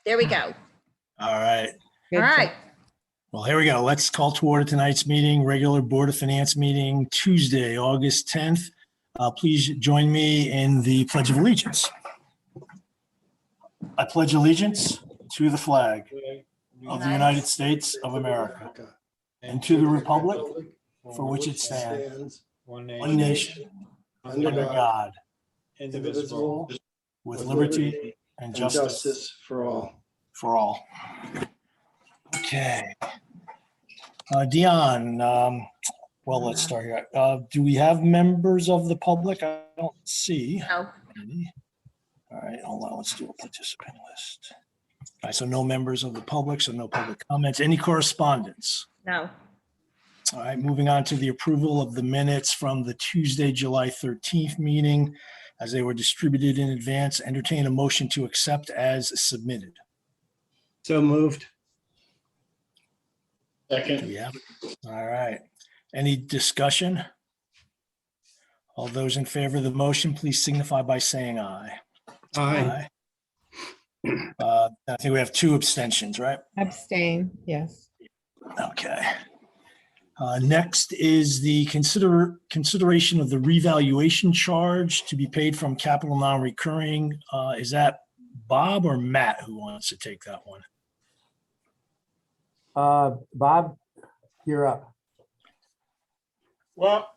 There we go. All right. All right. Well, here we go. Let's call to order tonight's meeting, regular Board of Finance meeting, Tuesday, August 10th. Please join me in the Pledge of Allegiance. I pledge allegiance to the flag of the United States of America and to the republic for which it stands, one nation, under God, indivisible, with liberty and justice for all. for all. Okay. Dion, well, let's start here. Do we have members of the public? I don't see No. any. All right, hold on. Let's do a participant list. All right, so no members of the public, so no public comments. Any correspondence? No. All right, moving on to the approval of the minutes from the Tuesday, July 13th meeting as they were distributed in advance. Entertain a motion to accept as submitted. So moved. Do Second. we have it? All right. Any discussion? All those in favor of the motion, please signify by saying aye. Aye. I think we have two abstentions, right? Abstain, yes. Okay. Next is the consideration of the revaluation charge to be paid from capital non-recurring. Is that Bob or Matt who wants to take that one? Bob, you're up. Well,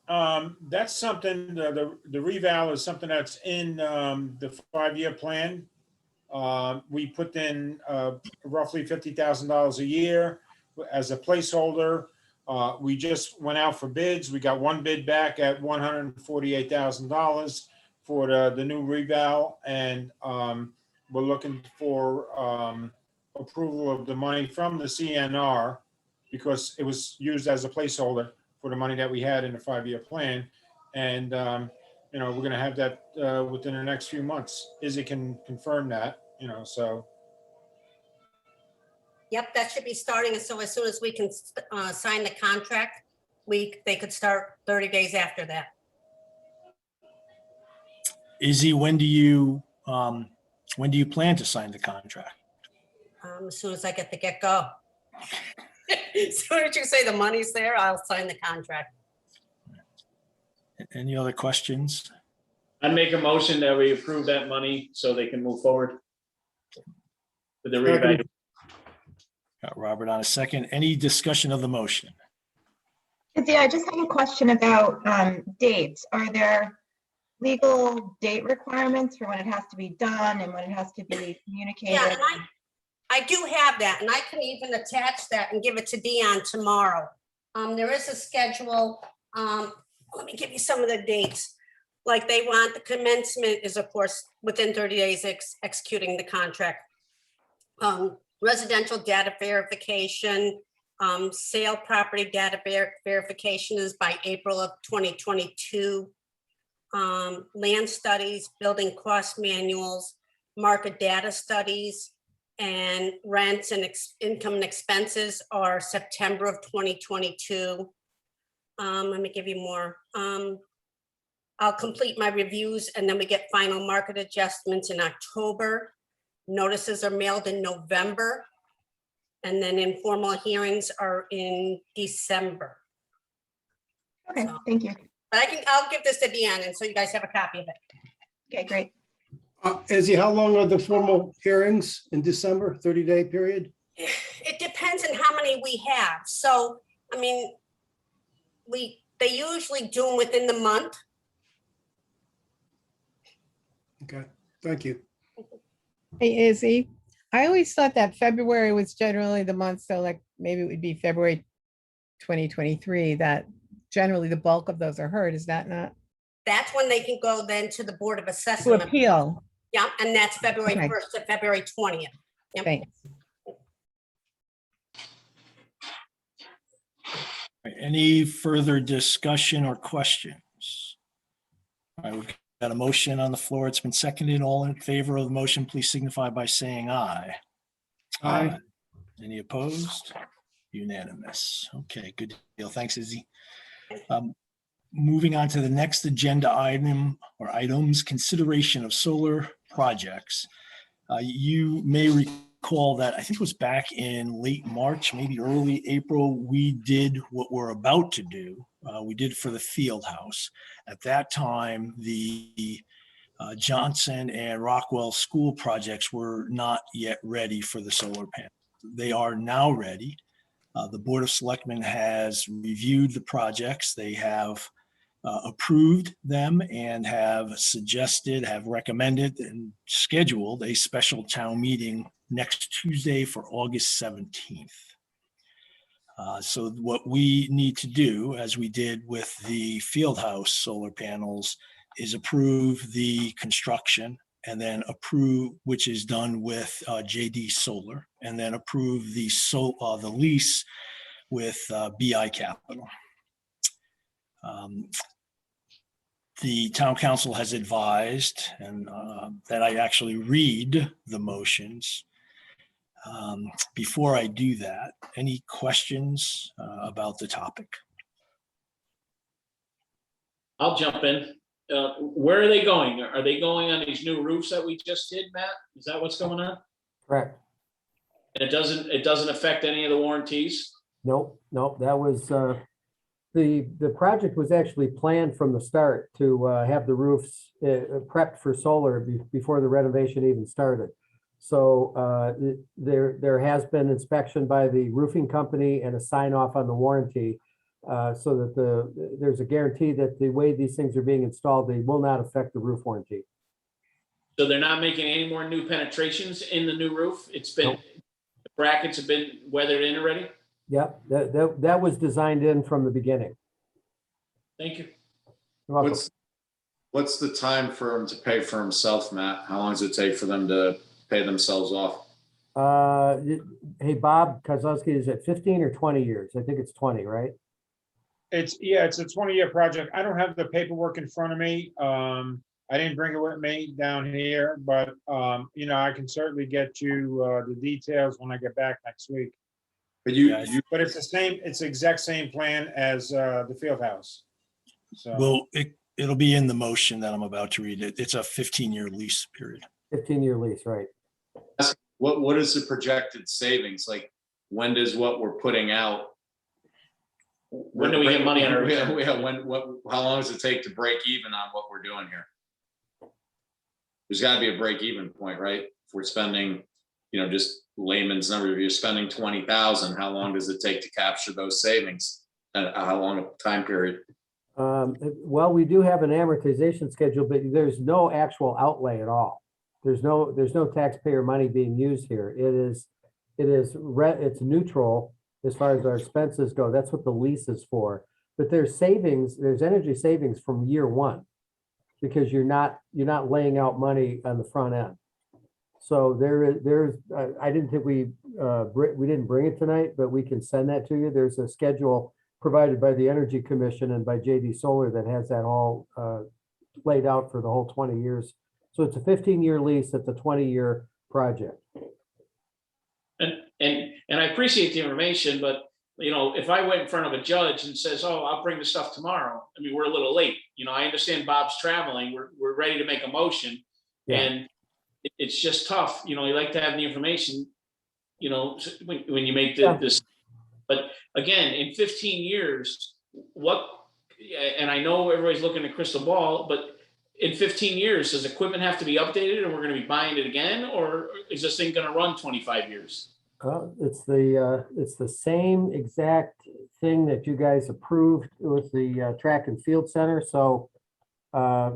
that's something, the reval is something that's in the 5-year plan. We put in roughly $50,000 a year as a placeholder. We just went out for bids. We got one bid back at $148,000 for the new reval, and we're looking for approval of the money from the CNR because it was used as a placeholder for the money that we had in the 5-year plan. And, we're going to have that within the next few months. Izzy can confirm that, so. Yep, that should be starting. So as soon as we can sign the contract, they could start 30 days after that. Izzy, when do you plan to sign the contract? As soon as I get the get-go. As soon as you say the money's there, I'll sign the contract. Any other questions? I'd make a motion that we approve that money so they can move forward with the reevaluation. Got Robert on a second. Any discussion of the motion? Yeah, I just have a question about dates. Are there legal date requirements for when it has to be done and when it has to be communicated? Yeah, and I do have that, and I can even attach that and give it to Dion tomorrow. There is a schedule. Let me give you some of the dates. Like they want the commencement is, of course, within 30 days executing the contract. Residential data verification, sale property data verification is by April of 2022. Land studies, building cost manuals, market data studies, and rents and income and expenses are September of 2022. Let me give you more. I'll complete my reviews and then we get final market adjustments in October. Notices are mailed in November. And then informal hearings are in December. Okay, thank you. But I'll give this to Deanne, and so you guys have a copy of it. Okay, great. Izzy, how long are the formal hearings in December, 30-day period? It depends on how many we have. So, I mean, they usually do them within the month. Okay, thank you. Hey, Izzy, I always thought that February was generally the month, so like maybe it would be February 2023, that generally the bulk of those are heard. Is that not? That's when they can go then to the Board of To Assessment. appeal. Yeah, and that's February Okay. 1st to February 20th. Yep. Thanks. Any further discussion or questions? All right, we've got a motion on the floor. It's been seconded. All in favor of the motion, please signify by saying aye. Aye. Any opposed? Unanimous. Okay, good deal. Thanks, Izzy. Moving on to the next agenda item or items, consideration of solar projects. You may recall recall that I think it was back in late March, maybe early April, we did what we're about to do. We did for the field house. At that time, the Johnson and Rockwell school projects were not yet ready for the solar panel. They are now ready. The Board of Selectmen has reviewed the projects. They have approved them and have suggested, have recommended and scheduled a special town meeting next Tuesday for August 17th. So what we need to do, as we did with the Fieldhouse solar panels, is approve the construction and then approve, which is done with JD Solar, and then approve the lease with BI Capital. The town council has advised, and that I actually read the motions. Before I do that, any questions about the topic? I'll jump in. Where are they going? Are they going on these new roofs that we just did, Matt? Is that what's going on? Correct. And it doesn't affect any of the warranties? Nope, that was, the project was actually planned from the start to have the roofs prepped for solar before the renovation even started. So there has been inspection by the roofing company and a sign off on the warranty, so that there's a guarantee that the way these things are being installed, they will not affect the roof warranty. So they're not making any more new penetrations in the new roof? It's been, Nope. the brackets have been weathered in already? Yep, that was designed in from the beginning. Thank you. You're welcome. What's the time for him to pay for himself, Matt? How long does it take for them to pay themselves off? Hey, Bob Kozlowski, is it 15 or 20 years? I think it's 20, right? It's a 20-year project. I don't have the paperwork in front of me. I didn't bring it with me down here, but I can certainly get you the details when I get back next week. But But it's the exact same plan as the field house. So Well, it'll be in the motion that I'm about to read. It's a 15-year lease period. 15-year lease, right? what is the projected savings? Like, when does what we're putting out? When do we get money on our return? How long does it take to break even on what we're doing here? There's got to be a break even point, right? If we're spending, just layman's number, if you're spending 20,000, how long does it take to capture those savings? And how long a time period? Well, we do have an amortization schedule, but there's no actual outlay at all. There's no taxpayer money being used here. It's neutral as far as our expenses go. That's what the lease is for. But there's energy savings from year one, because you're not laying out money on the front end. So I didn't think we didn't bring it tonight, but we can send that to you. There's a schedule provided by the Energy Commission and by JD Solar that has that all laid out for the whole 20 years. So it's a 15-year lease. It's a 20-year project. And I appreciate the information, but if I went in front of a judge and says, "Oh, I'll bring the stuff tomorrow," I mean, we're a little late. I understand Bob's traveling. We're ready to make a motion, Yeah. and it's just tough. You like to have the information, when you make this. But again, in 15 years, and I know everybody's looking at crystal ball, but in 15 years, does equipment have to be updated and we're going to be buying it again? Or is this thing going to run 25 years? It's the same exact thing that you guys approved with the track and field center. So, I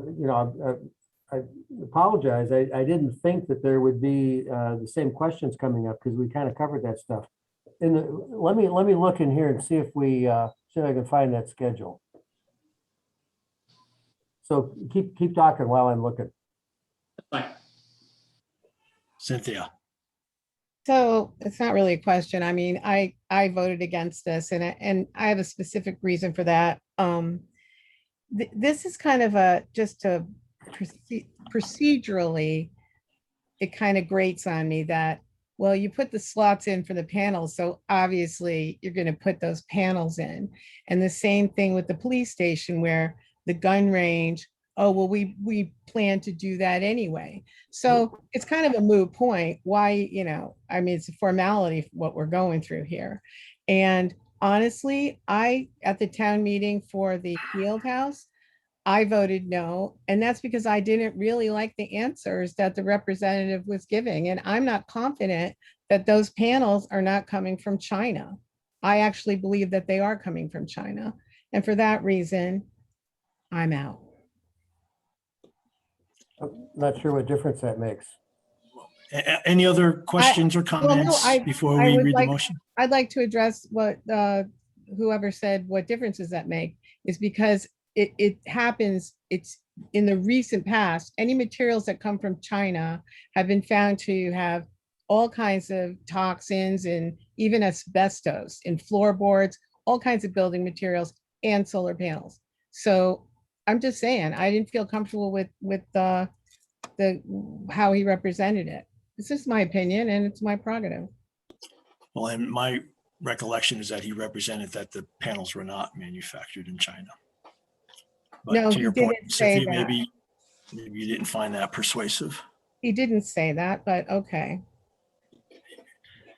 apologize. I didn't think that there would be the same questions coming up, because we kind of covered that stuff. Let me look in here and see if I can find that schedule. So keep talking while I'm looking. Fine. Cynthia. So it's not really a question. I mean, I voted against this, and I have a specific reason for that. This is kind of procedurally, it kind of grates on me that, well, you put the slots in for the panels, so obviously you're going to put those panels in. And the same thing with the police station, where the gun range, oh, well, we plan to do that anyway. So it's kind of a moot point. Why, I mean, it's a formality what we're going through here. And honestly, at the town meeting for the field house, I voted no, and that's because I didn't really like the answers that the representative was giving. And I'm not confident that those panels are not coming from China. I actually believe that they are coming from China. And for that reason, I'm out. I'm not sure what difference that makes. Any other questions or Well, no, comments before I we would read the like- motion? I'd like to address what whoever said what difference does that make is because it happens, it's in the recent past, any materials that come from China have been found to have all kinds of toxins and even asbestos in floorboards, all kinds of building materials and solar panels. So I'm just saying, I didn't feel comfortable with the how he represented it. It's just my opinion and it's my prerogative. Well, and my recollection is that he represented that the panels were not manufactured in China. But No, to he your point, didn't say Cynthia, that. maybe you didn't find that persuasive. He didn't say that, but okay.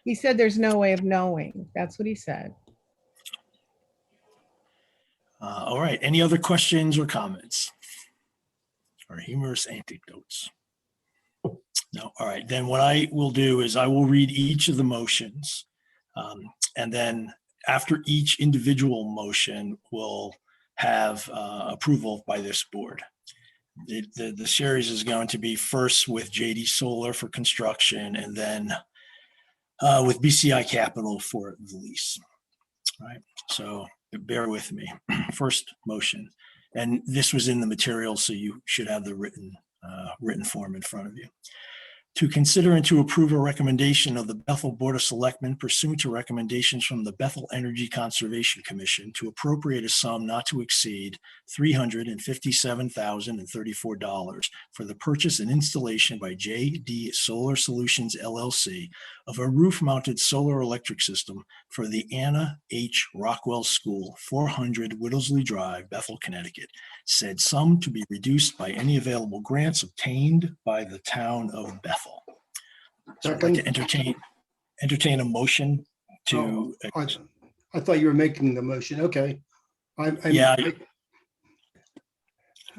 He said there's no way of knowing. That's what he said. All right, any other questions or comments? Or humorous anecdotes? No, all right, then what I will do is I will read each of the motions. And then after each individual motion, we'll have approval by this board. The series is going to be first with JD Solar for construction and then with BCI Capital for the lease. All right, so bear with me. First motion, and this was in the material, so you should have the written form in front of you. To consider and to approve a recommendation of the Bethel Board of Selectmen pursuant to recommendations from the Bethel Energy Conservation Commission to appropriate a sum not to exceed $357,034 for the purchase and installation by JD Solar Solutions LLC of a roof-mounted solar electric system for the Anna H. Rockwell School, 400 Whittlesley Drive, Bethel, Connecticut. Said sum to be reduced by any available grants obtained by the town of Bethel. So I'd like to entertain a motion to. I thought you were making the motion. Okay. Yeah.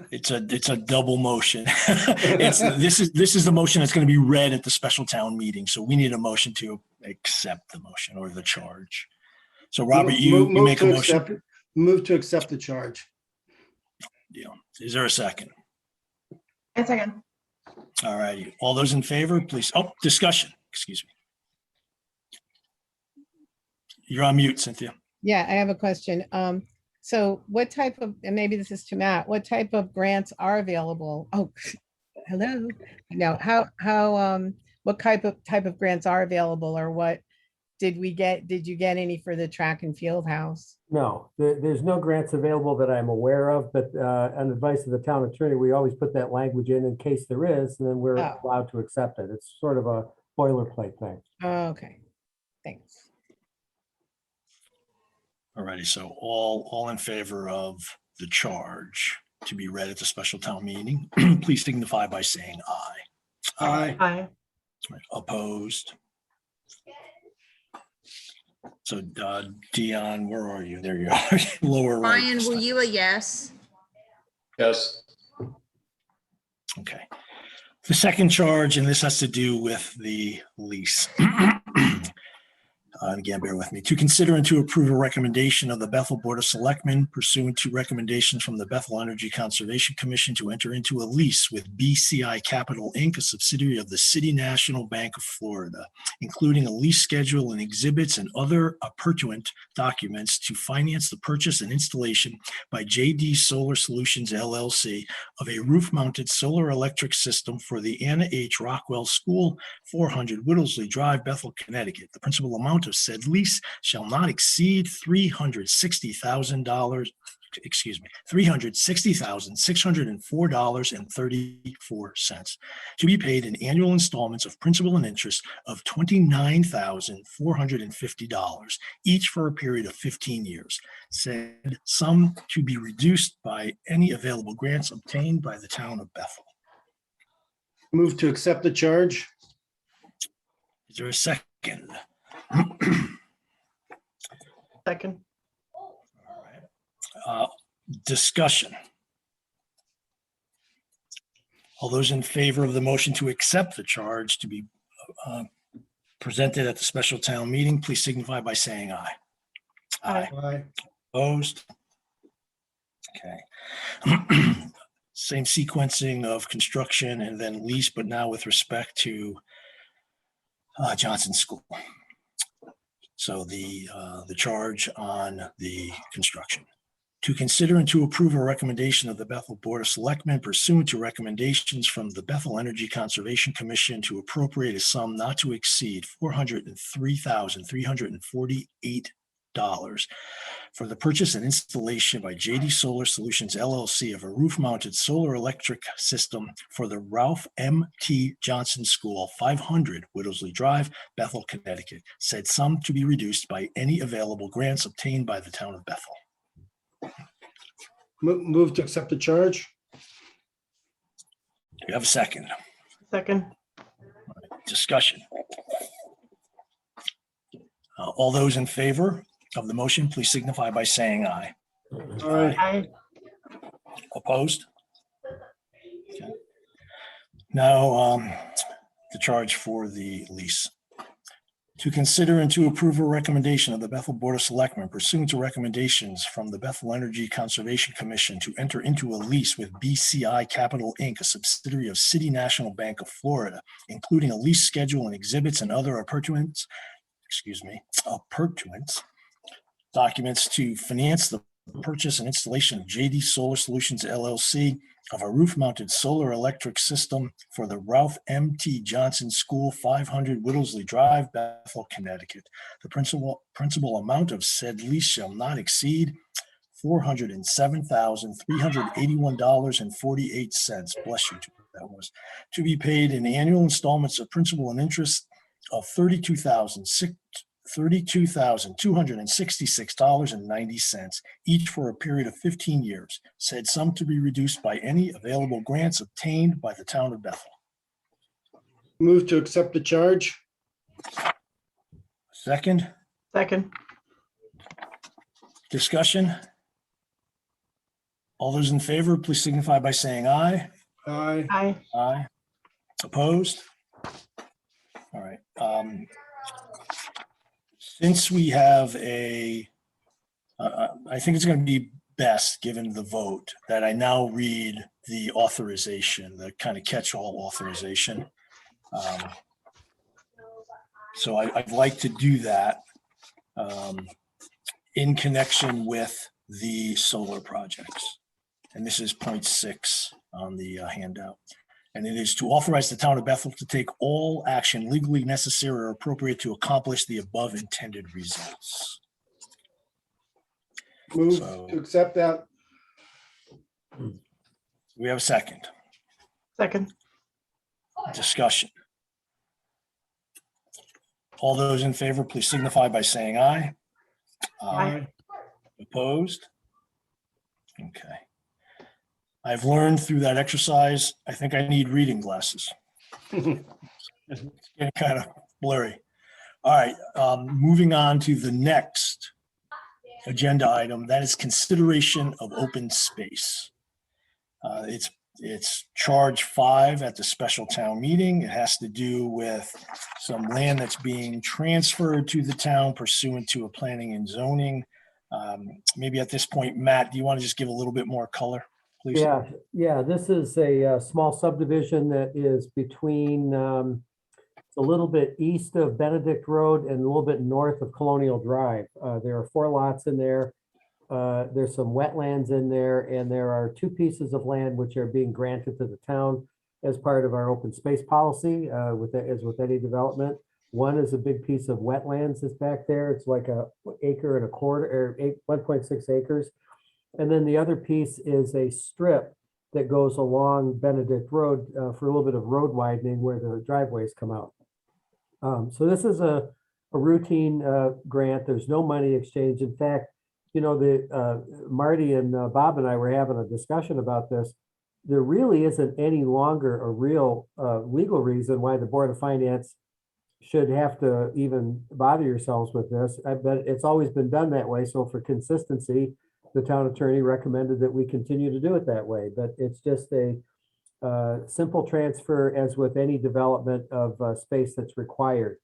It's a double motion. This is the motion that's going to be read at the special town meeting. So we need a motion to accept the motion or the charge. So Robert, you make a motion. Move to accept the charge. Deal. Is there a second? A second. All righty. All those in favor, please. Oh, discussion. Excuse me. You're on mute, Cynthia. Yeah, I have a question. So what type of, and maybe this is to Matt, what type of grants are available? Oh, hello. No, what type of grants are available, or what did you get any for the track and field house? No, there's no grants available that I'm aware of, but on advice of the town attorney, we always put that language in case there is, and then we're allowed to accept it. It's sort of a boilerplate thing. Oh, okay, thanks. All righty. So all in favor of the charge to be read at the special town meeting, please signify by saying aye. Aye. Aye. Opposed? So Dion, where are you? There you are. Lower right. Brian, were you a yes? Yes. Okay. The second charge, and this has to do with the lease. Again, bear with me. To consider and to approve a recommendation of the Bethel Board of Selectmen pursuant to recommendations from the Bethel Energy Conservation Commission to enter into a lease with BCI Capital, Inc., a subsidiary of the City National Bank of Florida, including a lease schedule and exhibits and other appurtenant documents to finance the purchase and installation by JD Solar Solutions LLC of a roof-mounted solar electric system for the Anna H. Rockwell School, 400 Whittlesley Drive, Bethel, Connecticut. The principal amount of said lease shall not exceed $360,000 $360,604.34 to be paid in annual installments of principal and interest of $29,450, each for a period of 15 years. Said sum to be reduced by any available grants obtained by the town of Bethel. Move to accept the charge. Is there a second? Second. Discussion. All those in favor of the motion to accept the charge to be presented at the special town meeting, please signify by saying aye. Aye. Aye. Opposed? Okay. Same sequencing of construction and then lease, but now with respect to Johnson School. So the charge on the construction. To consider and to approve a recommendation of the Bethel Board of Selectmen pursuant to recommendations from the Bethel Energy Conservation Commission to appropriate a sum not to exceed $403,348 for the purchase and installation by JD Solar Solutions LLC of a roof-mounted solar electric system for the Ralph M.T. Johnson School, 500 Whittlesley Drive, Bethel, Connecticut. Said sum to be reduced by any available grants obtained by the town of Bethel. Move to accept the charge. Do you have a second? Second. Discussion. All those in favor of the motion, please signify by saying aye. Aye. Aye. Opposed? Okay. Now, the charge for the lease. To consider and to approve a recommendation of the Bethel Board of Selectmen pursuant to recommendations from the Bethel Energy Conservation Commission to enter into a lease with BCI Capital, Inc., a subsidiary of City National Bank of Florida, including a lease schedule and exhibits and other appurtenances documents to finance the purchase and installation of JD Solar Solutions LLC of a roof-mounted solar electric system for the Ralph M.T. Johnson School, 500 Whittlesley Drive, Bethel, Connecticut. The principal amount of said lease shall not exceed $407,381.48. Bless you. That was to be paid in annual installments of principal and interest of $32,266.90, each for a period of 15 years. Said sum to be reduced by any available grants obtained by the town of Bethel. Move to accept the charge. Second, Second. discussion. All those in favor, please signify by saying aye. Aye. Aye. Aye. Opposed? All right. Since we have I think it's going to be best, given the vote, that I now read the authorization, the kind of catch-all authorization. So I'd like to do that in connection with the solar projects. And this is point 6 on the handout. And it is to authorize the town of Bethel to take all action legally necessary or appropriate to accomplish the above intended results. Move So- to accept that. We have a second. Second. Discussion. All those in favor, please signify by saying aye. Aye. Opposed? Okay. I've learned through that exercise, I think I need reading glasses. It's getting kind of blurry. All right, moving on to the next agenda item, that is consideration of open space. It's charge 5 at the special town meeting. It has to do with some land that's being transferred to the town pursuant to a planning and zoning. Maybe at this point, Matt, do you want to just give a little bit more color, please? Yeah, this is a small subdivision that is between, it's a little bit east of Benedict Road and a little bit north of Colonial Drive. There are 4 lots in there. There's some wetlands in there, and there are 2 pieces of land which are being granted to the town as part of our open space policy, as with any development. One is a big piece of wetlands that's back there. It's like a acre and a quarter, or 1.6 acres. And then the other piece is a strip that goes along Benedict Road for a little bit of road widening where the driveways come out. So this is a routine grant. There's no money exchange. In fact, you know, Marty and Bob and I were having a discussion about this. There really isn't any longer a real legal reason why the Board of Finance should have to even bother yourselves with this. I bet it's always been done that way. So for consistency, the town attorney recommended that we continue to do it that way. But it's just a simple transfer, as with any development of space that's required.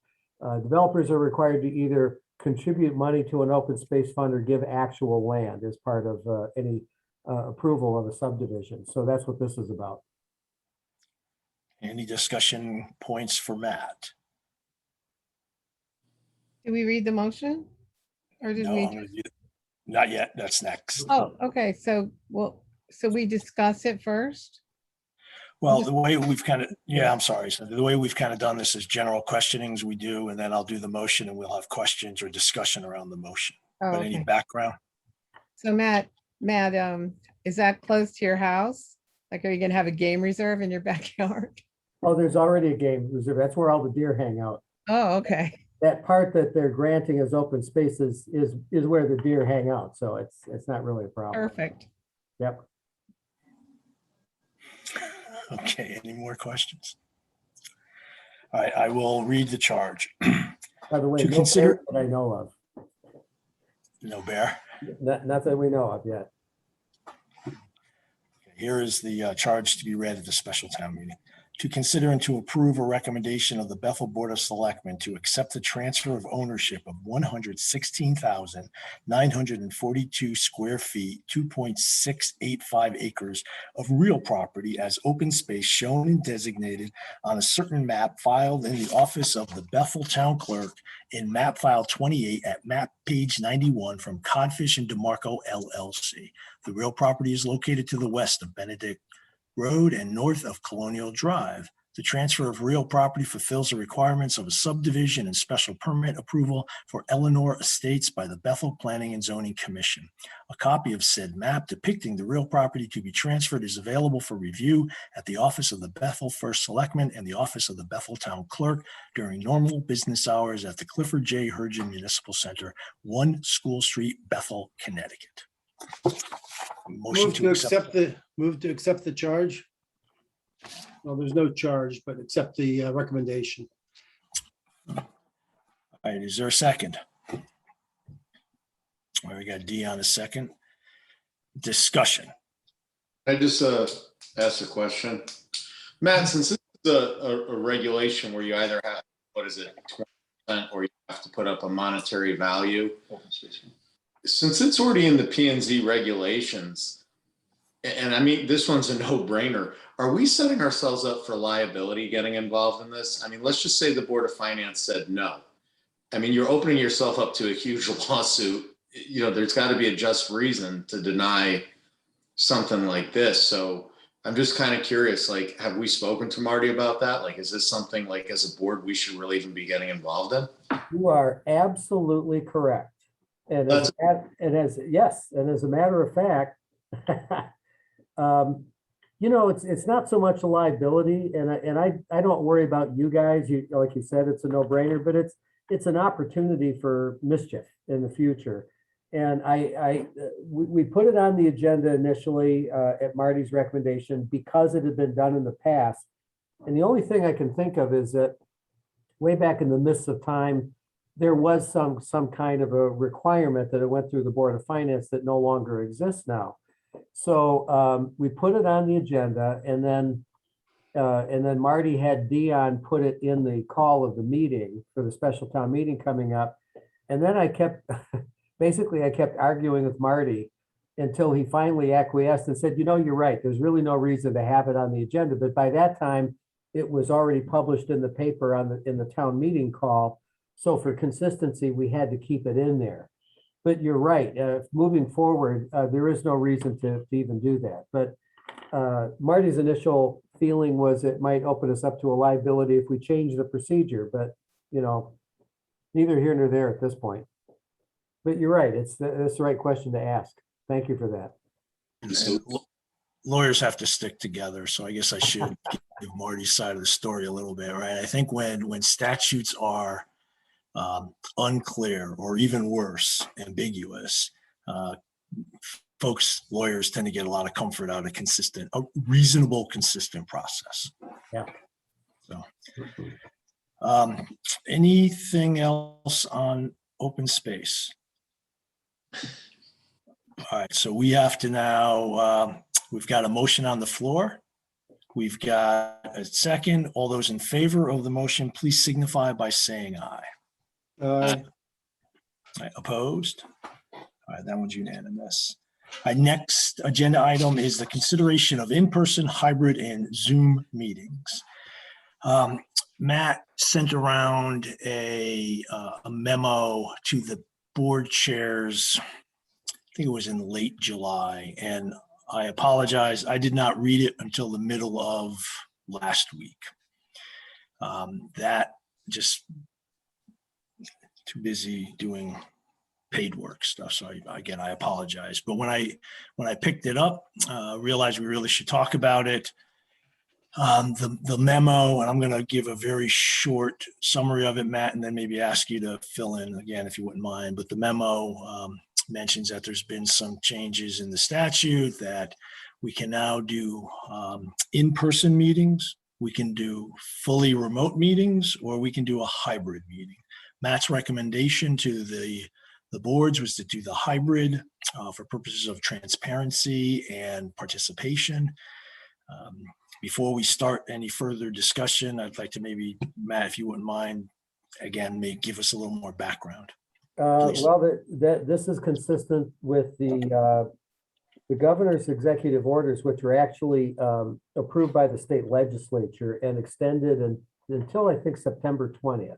Developers are required to either contribute money to an open space fund or give actual land as part of any approval of a subdivision. So that's what this is about. Any discussion points for Matt? Do we read the motion? Or did No, we? I'm gonna do- not yet. That's next. Oh, okay. So, well, so we discuss it first? Well, the way we've kind of, yeah, I'm sorry. So the way we've kind of done this is general questionings we do, and then I'll do the motion and we'll have questions or discussion around the motion. Oh, But any okay. background? So Matt, is that close to your house? Like, are you gonna have a game reserve in your backyard? Oh, there's already a game reserve. That's where all the deer hang out. Oh, okay. That part that they're granting as open spaces is where the deer hang out. So it's not really a problem. Perfect. Yep. Okay, any more questions? All right, I will read the charge. By the way, To no consider- bear that I know of. No bear. Not that we know of yet. Here is the charge to be read at the special town meeting. To consider and to approve a recommendation of the Bethel Board of Selectmen to accept the transfer of ownership of 116,942 square feet, 2.685 acres of real property as open space shown and designated on a certain map filed in the office of the Bethel Town Clerk in map file 28 at map page 91 from Codfish and DeMarco LLC. The real property is located to the west of Benedict Road and north of Colonial Drive. The transfer of real property fulfills the requirements of a subdivision and special permit approval for Eleanor Estates by the Bethel Planning and Zoning Commission. A copy of said map depicting the real property to be transferred is available for review at the office of the Bethel First Selectman and the office of the Bethel Town Clerk during normal business hours at the Clifford J. Hergen Municipal Center, 1 School Street, Bethel, Connecticut. Motion Move to accept the charge. Well, there's no charge, but accept the recommendation. All right, is there a second? All right, we got D on a second. Discussion. I just asked a question. Matt, since this is a regulation where you either have, what is it, 20% or you have to put up a monetary value. Since it's already in the P and Z regulations, and I mean, this one's a no-brainer, are we setting ourselves up for liability getting involved in this? I mean, let's just say the Board of Finance said no. I mean, you're opening yourself up to a huge lawsuit. You know, there's got to be a just reason to deny something like this. So I'm just kind of curious, like, have we spoken to Marty about that? Like, is this something like as a board we should really even be getting involved in? You are absolutely correct. And as a matter of fact, you know, it's not so much a liability, and I don't worry about you guys. You, like you said, it's a no-brainer, but it's an opportunity for mischief in the future. And we put it on the agenda initially at Marty's recommendation because it had been done in the past. And the only thing I can think of is that way back in the midst of time, there was some kind of a requirement that it went through the Board of Finance that no longer exists now. So we put it on the agenda, and then Marty had Dion put it in the call of the meeting for the special town meeting coming up. And then I kept arguing with Marty until he finally acquiesced and said, you know, you're right. There's really no reason to have it on the agenda. But by that time, it was already published in the paper in the town meeting call. So for consistency, we had to keep it in there. But you're right. Moving forward, there is no reason to even do that. But Marty's initial feeling was it might open us up to a liability if we change the procedure. But, you know, neither here nor there at this point. But you're right. That's the right question to ask. Thank you for that. And so, Lawyers have to stick together, so I guess I should give Marty's side of the story a little bit, right? I think when statutes are unclear or even worse, ambiguous, lawyers tend to get a lot of comfort out of a reasonable, consistent process. Yeah. So, anything else on open space? All right, so we have to now, we've got a motion on the floor. We've got a second. All those in favor of the motion, please signify by saying aye. Aye. Aye, opposed? All right, that one's unanimous. Our next agenda item is the consideration of in-person, hybrid, and Zoom meetings. Matt sent around a memo to the board chairs, I think it was in late July, and I apologize, I did not read it until the middle of last week. That just too busy doing paid work stuff. So again, I apologize. But when I picked it up, realized we really should talk about it. The memo, and I'm going to give a very short summary of it, Matt, and then maybe ask you to fill in again if you wouldn't mind. But the memo mentions that there's been some changes in the statute, that we can now do in-person meetings, we can do fully remote meetings, or we can do a hybrid meeting. Matt's recommendation to the boards was to do the hybrid for purposes of transparency and participation. Before we start any further discussion, I'd like to maybe, Matt, if you wouldn't mind, again, give us a little more background. Well, this is consistent with the governor's executive orders, which were actually approved by the state legislature and extended until I think September 20th.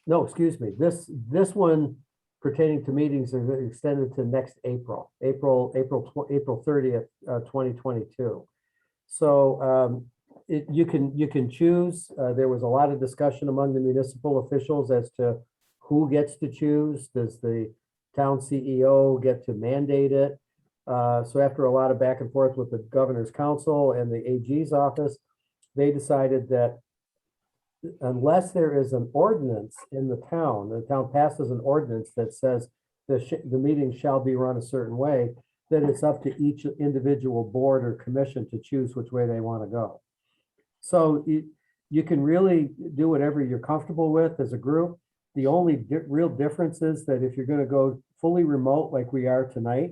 No, excuse me. This one pertaining to meetings is extended to next April 30th, 2022. So you can choose. There was a lot of discussion among the municipal officials as to who gets to choose. Does the town CEO get to mandate it? So after a lot of back and forth with the governor's council and the AG's office, they decided that unless there is an ordinance in the town passes an ordinance that says the meeting shall be run a certain way, then it's up to each individual board or commission to choose which way they want to go. So you can really do whatever you're comfortable with as a group. The only real difference is that if you're going to go fully remote like we are tonight,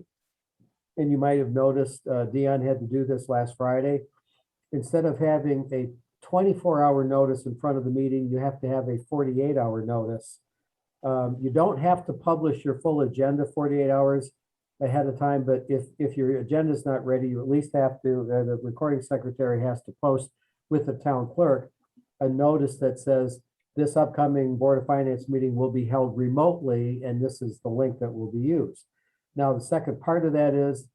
and you might have noticed Dion had to do this last Friday, instead of having a 24-hour notice in front of the meeting, you have to have a 48-hour notice. You don't have to publish your full agenda 48 hours ahead of time, but if your agenda is not ready, you at least have to, the recording secretary has to post with the town clerk a notice that says this upcoming Board of Finance meeting will be held remotely, and this is the link that will be used. Now, the second part of that is,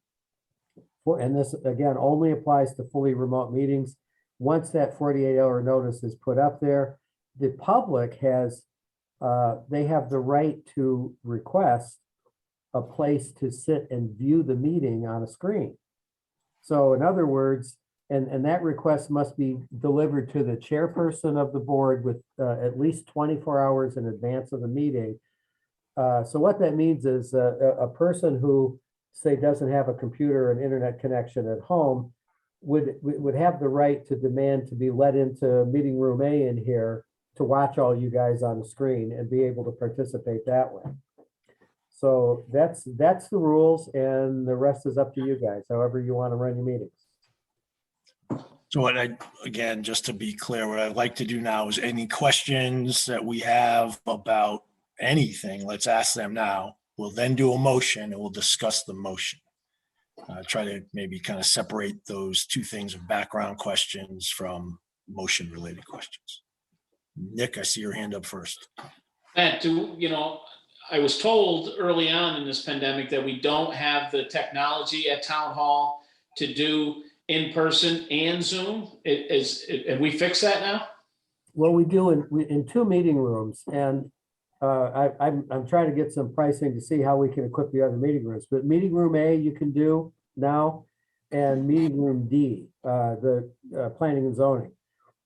and this again only applies to fully remote meetings, once that 48-hour notice is put up there, the public has, they have the right to request a place to sit and view the meeting on a screen. So in other words, and that request must be delivered to the chairperson of the board with at least 24 hours in advance of the meeting. So what that means is a person who, say, doesn't have a computer and internet connection at home would have the right to demand to be let into meeting room A in here to watch all you guys on the screen and be able to participate that way. So that's the rules, and the rest is up to you guys, however you want to run your meetings. So again, just to be clear, what I'd like to do now is any questions that we have about anything, let's ask them now. We'll then do a motion and we'll discuss the motion. Try to maybe kind of separate those two things of background questions from motion related questions. Nick, I see your hand up first. Matt, I was told early on in this pandemic that we don't have the technology at town hall to do in-person and Zoom. Have we fixed that now? Well, we do in two meeting rooms, and I'm trying to get some pricing to see how we can equip the other meeting rooms, but meeting room A you can do now, and meeting room D, the planning and zoning.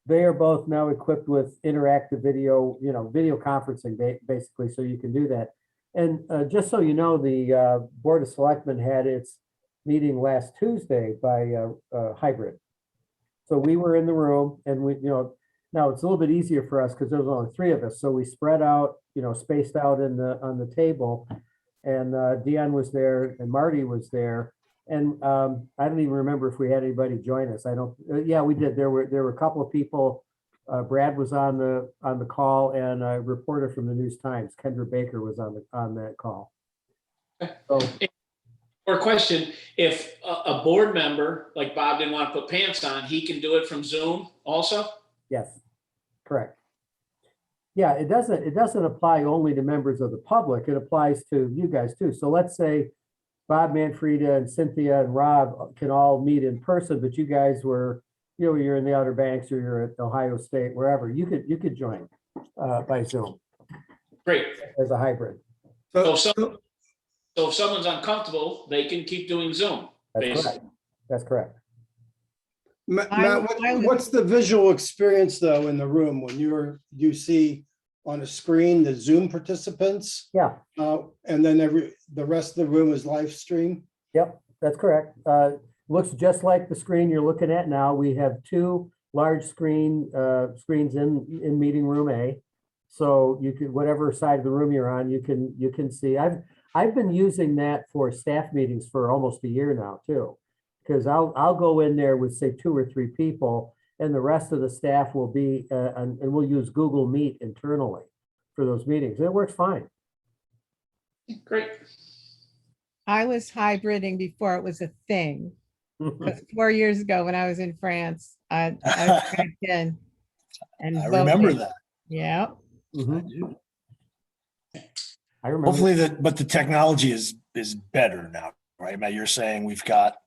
They are both now equipped with interactive video, video conferencing basically, so you can do that. And just so you know, the Board of Selectmen had its meeting last Tuesday by hybrid. So we were in the room, and now it's a little bit easier for us because there was only 3 of us. So we spread out, spaced out on the table, and Dion was there and Marty was there. And I don't even remember if we had anybody join us. Yeah, we did. There were a couple of people. Brad was on the call, and a reporter from the News Times, Kendra Baker, was on that call. So, Or question, if a board member, like Bob didn't want to put pants on, he can do it from Zoom also? yes, correct. Yeah, it doesn't apply only to members of the public. It applies to you guys too. So let's say Bob, Manfreda, and Cynthia and Rob can all meet in person, but you guys were, you're in the Outer Banks or you're at Ohio State, wherever, you could join by Zoom Great. as a hybrid. So if someone's uncomfortable, they can keep doing Zoom. That's correct. That's correct. Matt, I would- what's the visual experience though in the room when you see on a screen the Zoom participants? Yeah. And then the rest of the room is live stream? Yep, that's correct. Looks just like the screen you're looking at now. We have 2 large screens in meeting room A. So you can, whatever side of the room you're on, you can see. I've been using that for staff meetings for almost a year now too, because I'll go in there with say 2 or 3 people, and the rest of the staff will be, and we'll use Google Meet internally for those meetings. It works fine. Great. I was hybriding before it was a thing. 'Cause 4 years ago when I was in France, I was back in and I remember voted. that. Yeah. Mhm. I remember. Hopefully but the technology is better now, right? Matt, you're saying we've got,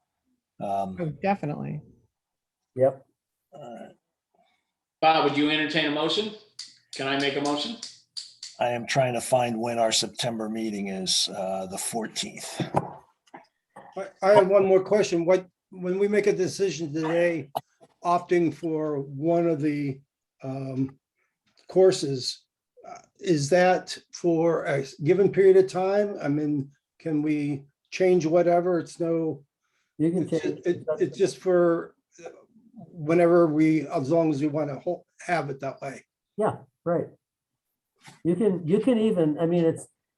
Oh, definitely. Yep. Bob, would you entertain a motion? Can I make a motion? I am trying to find when our September meeting is, the 14th. I have one more question. When we make a decision today, opting for one of the courses, is that for a given period of time? I mean, can we change whatever? It's no, You can change. it's just for whenever as long as we want to have it that way. Yeah, right. You can even, I mean,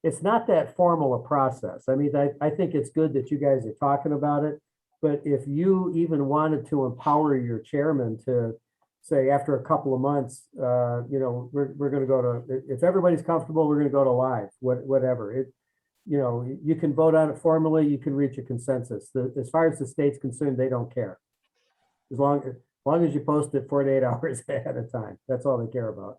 it's not that formal a process. I mean, I think it's good that you guys are talking about it, but if you even wanted to empower your chairman to say after a couple of months, we're going to go to, if everybody's comfortable, we're going to go to live, whatever. You can vote on it formally, you can reach a consensus. As far as the state's concerned, they don't care. As long as you post it 48 hours ahead of time, that's all they care about.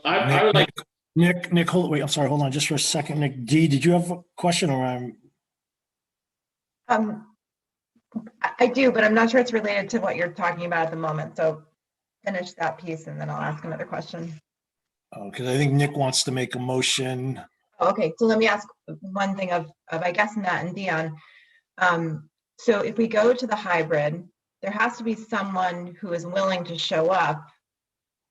I would like, Nick, I'm sorry, hold on just for a second. Nick D, did you have a question or I do, but I'm not sure it's related to what you're talking about at the moment. So finish that piece and then I'll ask another question. because I think Nick wants to make a motion. Okay, so let me ask one thing of I guess Matt and Dion. So if we go to the hybrid, there has to be someone who is willing to show up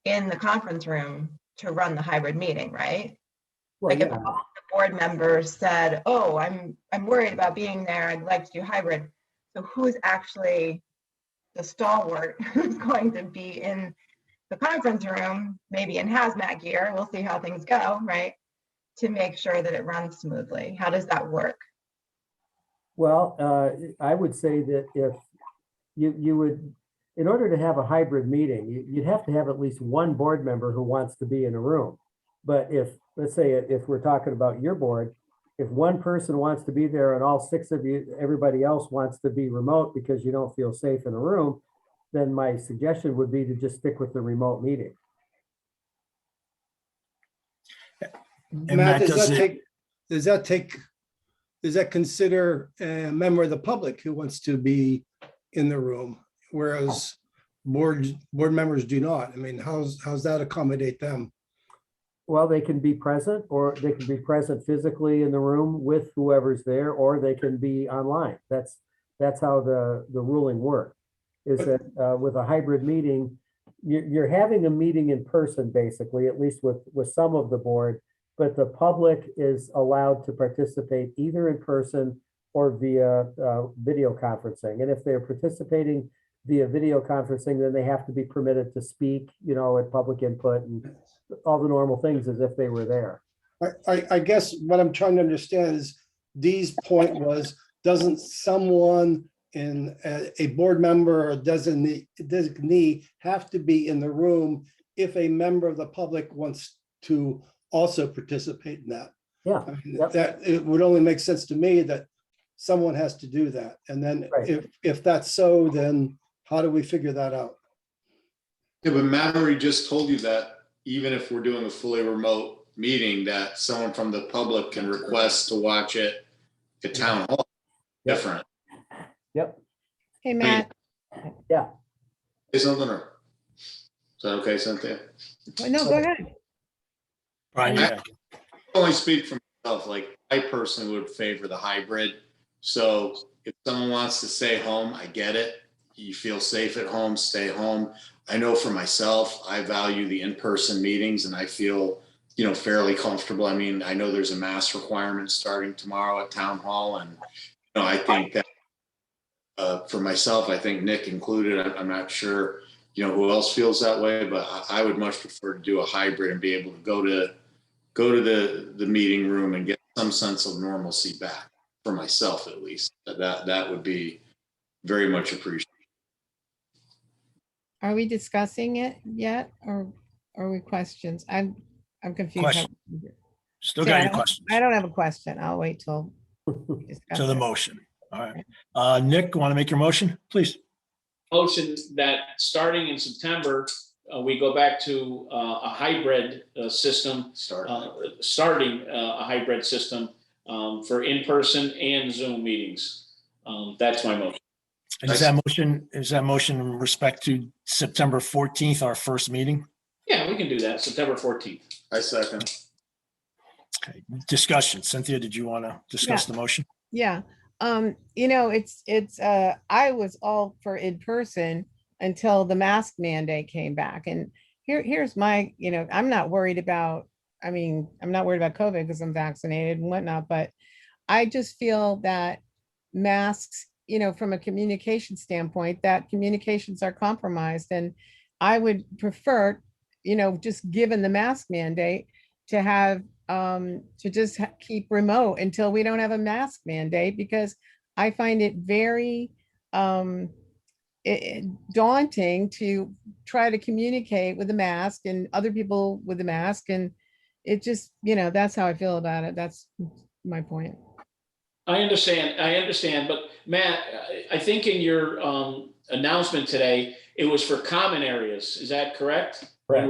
in the conference room to run the hybrid meeting, right? Well, Like if yeah. all the board members said, "Oh, I'm worried about being there. I'd like to do hybrid." So who's actually the stalwart who's going to be in the conference room, maybe in hazmat gear? We'll see how things go, right? To make sure that it runs smoothly. How does that work? Well, I would say that if you would, in order to have a hybrid meeting, you'd have to have at least one board member who wants to be in a room. But let's say if we're talking about your board, if one person wants to be there and all 6 of you, everybody else wants to be remote because you don't feel safe in a room, then my suggestion would be to just stick with the remote meeting. And Matt, Matt, does that consider a member of the public who wants to be in the room, whereas board members do not? I mean, how's that accommodate them? Well, they can be present, or they can be present physically in the room with whoever's there, or they can be online. That's how the ruling works. Is that with a hybrid meeting, you're having a meeting in person, basically, at least with some of the board, but the public is allowed to participate either in person or via video conferencing. And if they're participating via video conferencing, then they have to be permitted to speak, at public input and all the normal things as if they were there. I guess what I'm trying to understand is Dee's point was, doesn't someone in a board member or designee have to be in the room if a member of the public wants to also participate in that? Yeah. I mean, Yep. that it would only make sense to me that someone has to do that. And then Right. if that's so, then how do we figure that out? Yeah, but Matt already just told you that even if we're doing a fully remote meeting, that someone from the public can request to watch it at town hall. Yep. Different. Yep. Hey, Matt, Yeah. Say something, or is that okay, Cynthia? no, go ahead. Brian, I- yeah. Only speak for myself. Like, I personally would favor the hybrid. So if someone wants to stay home, I get it. You feel safe at home, stay home. I know for myself, I value the in-person meetings, and I feel, fairly comfortable. I mean, I know there's a mask requirement starting tomorrow at town hall, and I think that for myself, I think Nick included, I'm not sure, who else feels that way, but I would much prefer to do a hybrid and be able to go to the meeting room and get some sense of normalcy back, for myself at least. That would be very much appreciated. Are we discussing it yet, or are we questions? I'm confused. Question. Still Yeah, got your questions I don't have a question. I'll wait till. we discuss to the it. motion. All right. Nick, want to make your motion, please? Motion that starting in September, we go back to a hybrid system, starting a hybrid system for in-person and Zoom meetings. That's my motion. And is that motion in respect to September 14th, our first meeting? Yeah, we can do that, September 14th. I second. Okay. Discussion. Cynthia, did you want to discuss the motion? Yeah, it's I was all for in person until the mask mandate came back. And here's my, I'm not worried about COVID because I'm vaccinated and whatnot, but I just feel that masks, from a communication standpoint, that communications are compromised. And I would prefer, just given the mask mandate, to have to just keep remote until we don't have a mask mandate, because I find it very daunting to try to communicate with the mask and other people with the mask. And it just, that's how I feel about it. That's my point. I understand, but Matt, I think in your announcement today, it was for common areas. Is that correct? Right.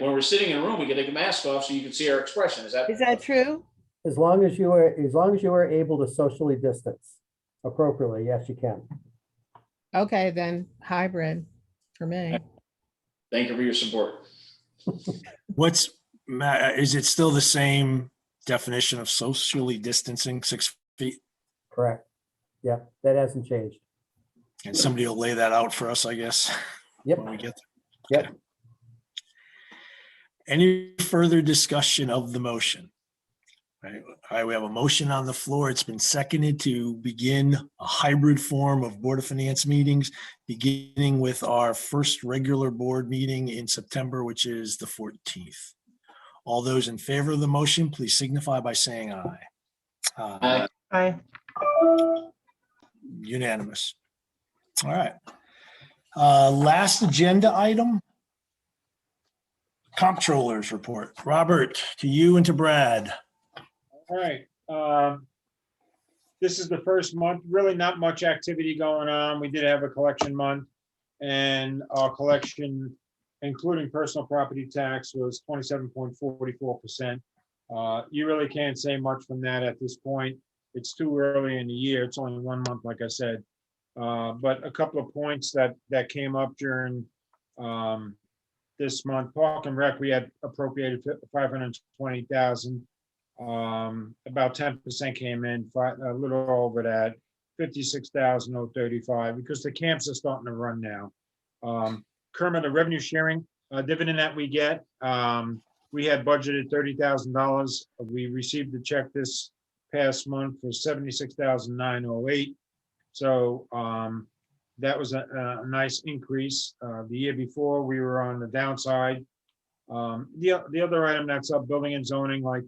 When we're sitting in a room, we can take a mask off so you can see our expression. Is that true? As long as you are able to socially distance appropriately, yes, you can. Okay, then hybrid for me. Thank you for your support. Is it still the same definition of socially distancing, 6 feet? Correct. Yep, that hasn't changed. And somebody will lay that out for us, I guess. Yep. When we get there. Yep. Okay. Any further discussion of the motion? All right, we have a motion on the floor. It's been seconded to begin a hybrid form of Board of Finance meetings, beginning with our first regular board meeting in September, which is the 14th. All those in favor of the motion, please signify by saying aye. Aye. Aye. Unanimous. All right. Last agenda item. Comptroller's report. Robert, to you and to Brad. All right. This is the first month, really not much activity going on. We did have a collection month, and our collection, including personal property tax, was 27.44%. You really can't say much from that at this point. It's too early in the year. It's only 1 month, like I said. But a couple of points that came up during the this month. Park and Rec, we had appropriated 520,000. About 10% came in, a little over that, 56,035, because the camps are starting to run now. Kermit, the revenue sharing dividend that we get, we had budgeted $30,000. We received the check this past month for 76,908. So that was a nice increase. The year before, we were on the downside. The other item that's up, building and zoning, like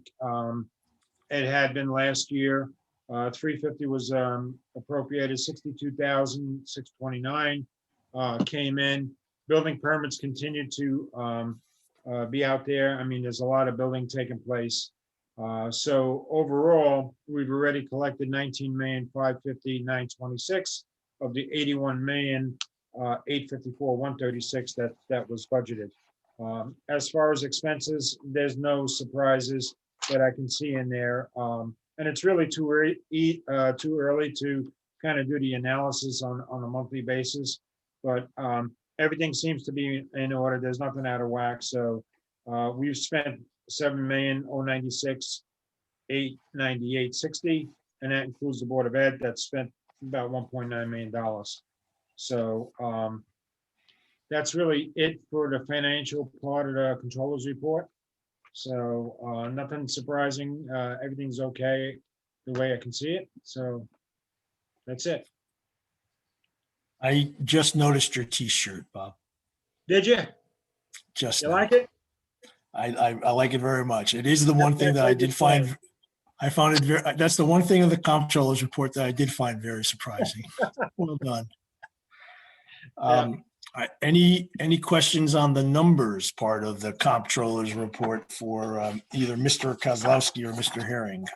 it had been last year, 350 was appropriated, 62,629 came in. Building permits continued to be out there. I mean, there's a lot of building taking place. So overall, we've already collected 19,550,926 of the 81,854,136 that was budgeted. As far as expenses, there's no surprises that I can see in there. And it's really too early to kind of do the analysis on a monthly basis. But everything seems to be in order. There's nothing out of whack. So we've spent 7,096,898.60, and that includes the Board of Ed that spent about $1.9 million. So that's really it for the financial part of the controller's report. So nothing surprising. Everything's okay the way I can see it. So that's it. I just noticed your T-shirt, Bob. Did you? Just You now. like it? I like it very much. It is the one thing that I did find. I found it very. That's the one thing in the comptroller's report that I did find very surprising. Well done. Any questions on the numbers part of the comptroller's report for either Mr. Kozlowski or Mr. Herring?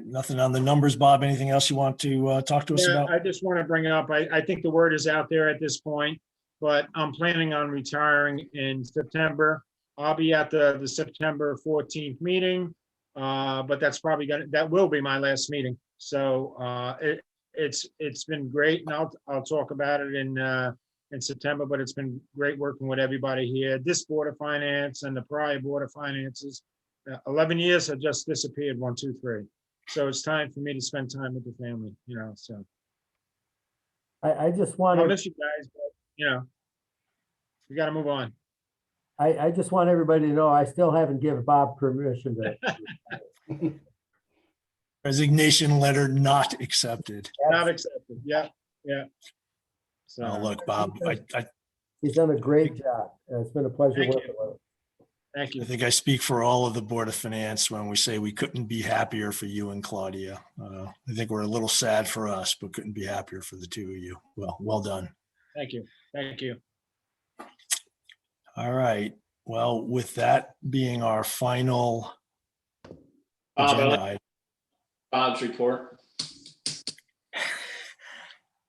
Nothing on the numbers, Bob. Anything else you want to talk to us about? I just want to bring up, I think the word is out there at this point, but I'm planning on retiring in September. I'll be at the September 14th meeting, but that will be my last meeting. So it's been great, and I'll talk about it in September, but it's been great working with everybody here. This Board of Finance and the prior Board of Finances, 11 years have just disappeared, 1, 2, 3. So it's time for me to spend time with the family, so. I just want I'll to, miss you guys, but, we got to move on. I just want everybody to know I still haven't given Bob permission to. Resignation letter not accepted. Not accepted. Yeah. So. Oh, look, Bob, He's done a great job. It's been a pleasure Thank working you. with him. Thank you. I think I speak for all of the Board of Finance when we say we couldn't be happier for you and Claudia. I think we're a little sad for us, but couldn't be happier for the two of you. Well done. Thank you. Thank you. All right. Well, with that being our final agenda item. Bob's report.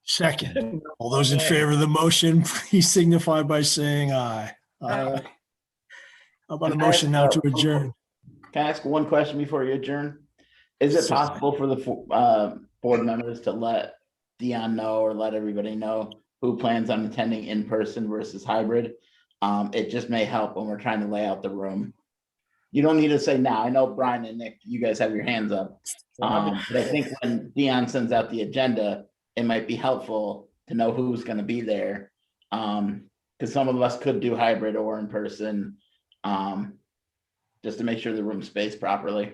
Second, all those in favor of the motion, please signify by saying aye. Aye. How about a motion now to adjourn? Can I ask one question before you adjourn? Is it Certainly. possible for the board members to let Dion know or let everybody know who plans on attending in person versus hybrid? It just may help when we're trying to lay out the room. You don't need to say now. I know Brian and Nick, you guys have your hands up. But I think when Dion sends out the agenda, it might be helpful to know who's going to be there. Because some of us could do hybrid or in person, just to make sure the room's spaced properly.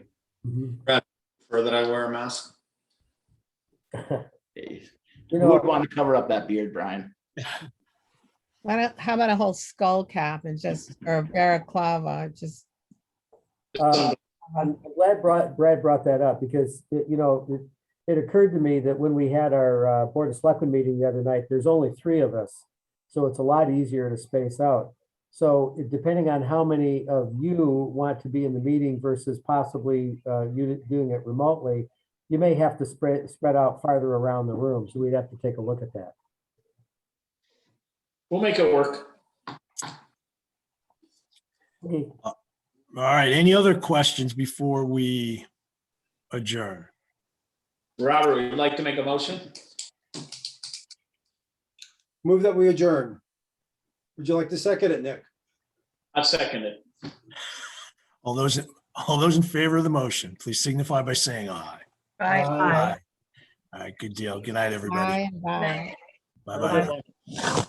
Prefer that I wear a mask. You Who know, would want to cover up that beard, Brian? How about a whole skull cap and or a balaclava, just. I'm glad Brad brought that up because, it occurred to me that when we had our Board of Selectmen meeting the other night, there's only 3 of us. So it's a lot easier to space out. So depending on how many of you want to be in the meeting versus possibly you doing it remotely, you may have to spread out farther around the room. So we'd have to take a look at that. We'll make it work. Okay. All right. Any other questions before we adjourn? Robert, would you like to make a motion? Move that we adjourn. Would you like to second it, Nick? I second it. All those in favor of the motion, please signify by saying aye. Bye. Aye. All right, good deal. Good night, everybody. Bye, bye. Bye-bye.